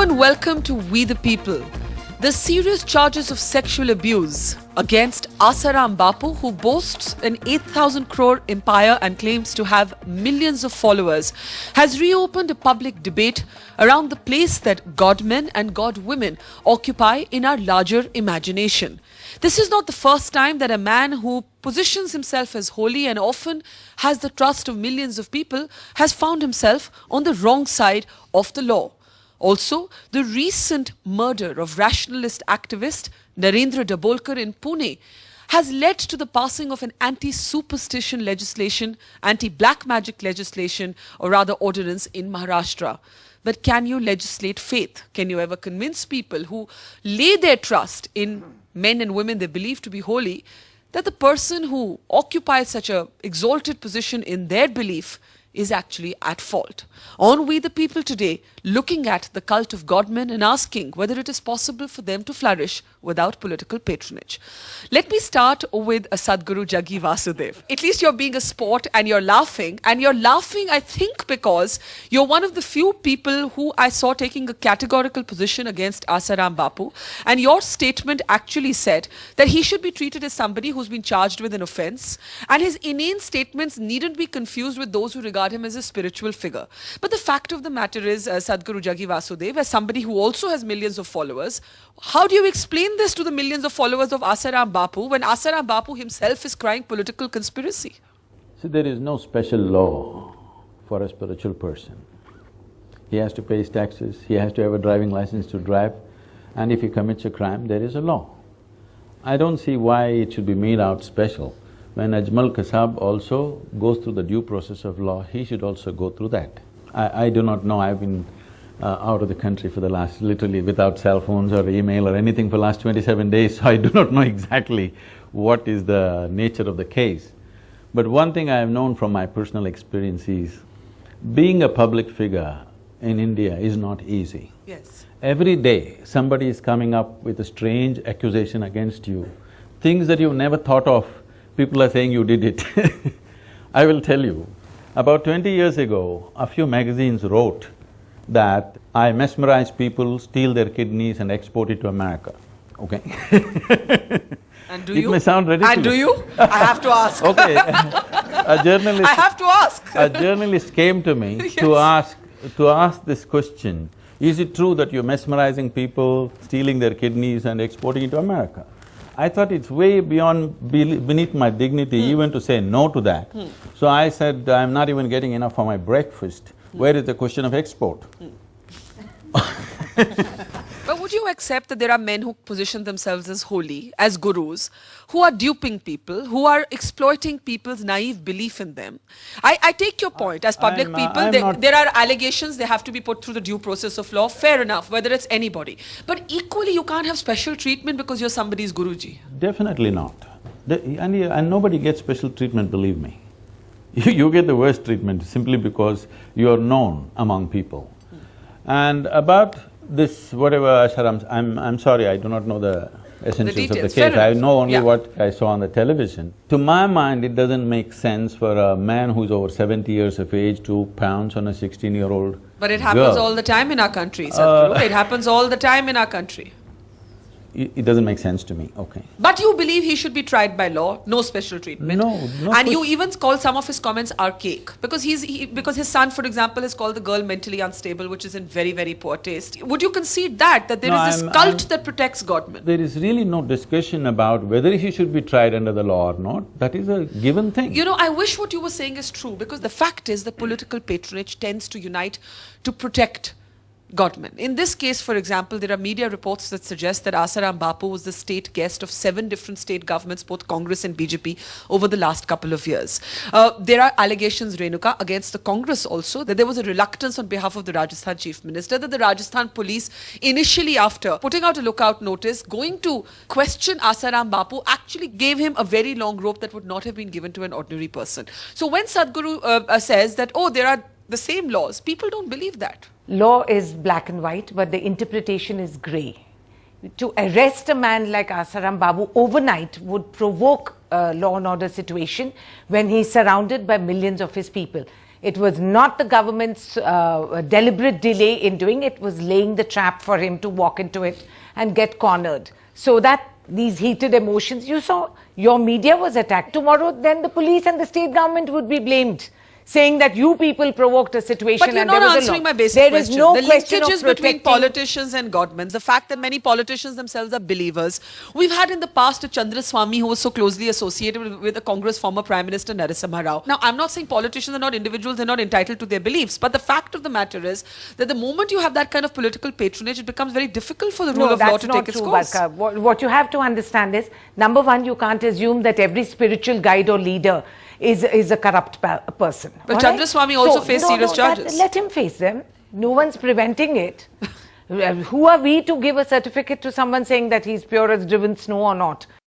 and welcome to We the People. The serious charges of sexual abuse against Asaram Bapu, who boasts an 8,000 crore empire and claims to have millions of followers, has reopened a public debate around the place that godmen and godwomen occupy in our larger imagination. This is not the first time that a man who positions himself as holy and often has the trust of millions of people has found himself on the wrong side of the law. Also, the recent murder of rationalist activist Narendra Dabolkar in Pune has led to the passing of an anti-superstition legislation, anti-black magic legislation, or rather ordinance in Maharashtra. But can you legislate faith? Can you ever convince people who lay their trust in men and women they believe to be holy that the person who occupies such an exalted position in their belief is actually at fault? On We the People today, looking at the cult of godmen and asking whether it is possible for them to flourish without political patronage. Let me start with a Sadhguru Jaggi Vasudev. At least you're being a sport and you're laughing. And you're laughing, I think, because you're one of the few people who I saw taking a categorical position against Asaram Bapu. And your statement actually said that he should be treated as somebody who's been charged with an offense. And his inane statements needn't be confused with those who regard him as a spiritual figure. But the fact of the matter is, Sadhguru Jaggi Vasudev, as somebody who also has millions of followers, how do you explain this to the millions of followers of Asaram Bapu when Asaram Bapu himself is crying political conspiracy? See, there is no special law for a spiritual person. He has to pay his taxes, he has to have a driving license to drive, and if he commits a crime, there is a law. I don't see why it should be made out special. When Ajmal Kasab also goes through the due process of law, he should also go through that. I do not know, I've been out of the country for the last… literally without cell phones or email or anything for the last 27 days, so I do not know exactly what is the nature of the case. But one thing I have known from my personal experience is, being a public figure in India is not easy. Yes. Every day, somebody is coming up with a strange accusation against you, things that you've never thought of. People are saying you did it. I will tell you, about 20 years ago, a few magazines wrote that I mesmerize people, steal their kidneys and export it to America, okay? And do It you? may sound ridiculous. And do you? I have to ask. Okay. A journalist… I have to ask. A journalist came to me to ask this question, is it true that you're mesmerizing people, stealing their kidneys and exporting it to America? I thought it's way beneath my dignity even to say no to that. So I said, I'm not even getting enough for my breakfast. Where is the question of export? But would you accept that there are men who position themselves as holy, as gurus, who are duping people, who are exploiting people's naive belief in them? I take your point. As public people, there are allegations, they have to be put through the due process of law, fair enough, whether it's anybody. But equally, you can't have special treatment because you're somebody's Guruji. Definitely not. And nobody gets special treatment, believe me. You get the worst treatment simply because you're known among people. And about this whatever Asaram… I'm sorry, I do not know the essentials of the case. I know only what I saw on the television. To my mind, it doesn't make sense for a man who's over 70 years of age to pounce on a 16-year-old But it happens all the time in our country, Sadhguru. It happens all the time in our country. It doesn't make sense to me, okay. But you believe he should be tried by law, no special treatment. No And you even call some of his comments archaic, because because his son, for example, has called the girl mentally unstable, which is in very, very poor taste. Would you concede that there is this cult that protects godmen? There is really no discussion about whether he should be tried under the law or not. That is a given thing. You know, I wish what you were saying is true, because the fact is that political patronage tends to unite to protect godmen. In this case, for example, there are media reports that suggest that Asaram Bapu was the state guest of 7 different state governments, both Congress and BJP, over the last couple of years. There are allegations, Renuka, against the Congress also, that there was a reluctance on behalf of the Rajasthan Chief Minister, that the Rajasthan police, initially after putting out a lookout notice, going to question Asaram Bapu, actually gave him a very long rope that would not have been given to an ordinary person. So when Sadhguru says that, oh, there are the same laws, people don't believe that. Law is black and white, but the interpretation is grey. To arrest a man like Asaram Bapu overnight would provoke a law and order situation when he's surrounded by millions of his people. It was not the government's deliberate delay in doing it. It was laying the trap for him to walk into it and get cornered. So that these heated emotions, you saw your media was attacked. Tomorrow, then the police and the state government would be blamed, saying that you people provoked a situation. But you're and not there was answering a law. my basic there question. Is no the question linkages of between protecting politicians and godmen, the fact that many politicians themselves are believers. We've had in the past a Chandraswamy who was so closely associated with the Congress former Prime Minister Narasimha Rao. Now, I'm not saying politicians are not individuals, they're not entitled to their beliefs. But the fact of the matter is that the moment you have that kind of political patronage, it becomes very difficult for the rule of law to take its course. Barka. What you have to understand is, number one, you can't assume that every spiritual guide or leader is a corrupt person. But Chandraswamy also faced serious charges. Let him face them. No one's preventing it. Who are we to give a certificate to someone saying that he's pure as driven snow or not?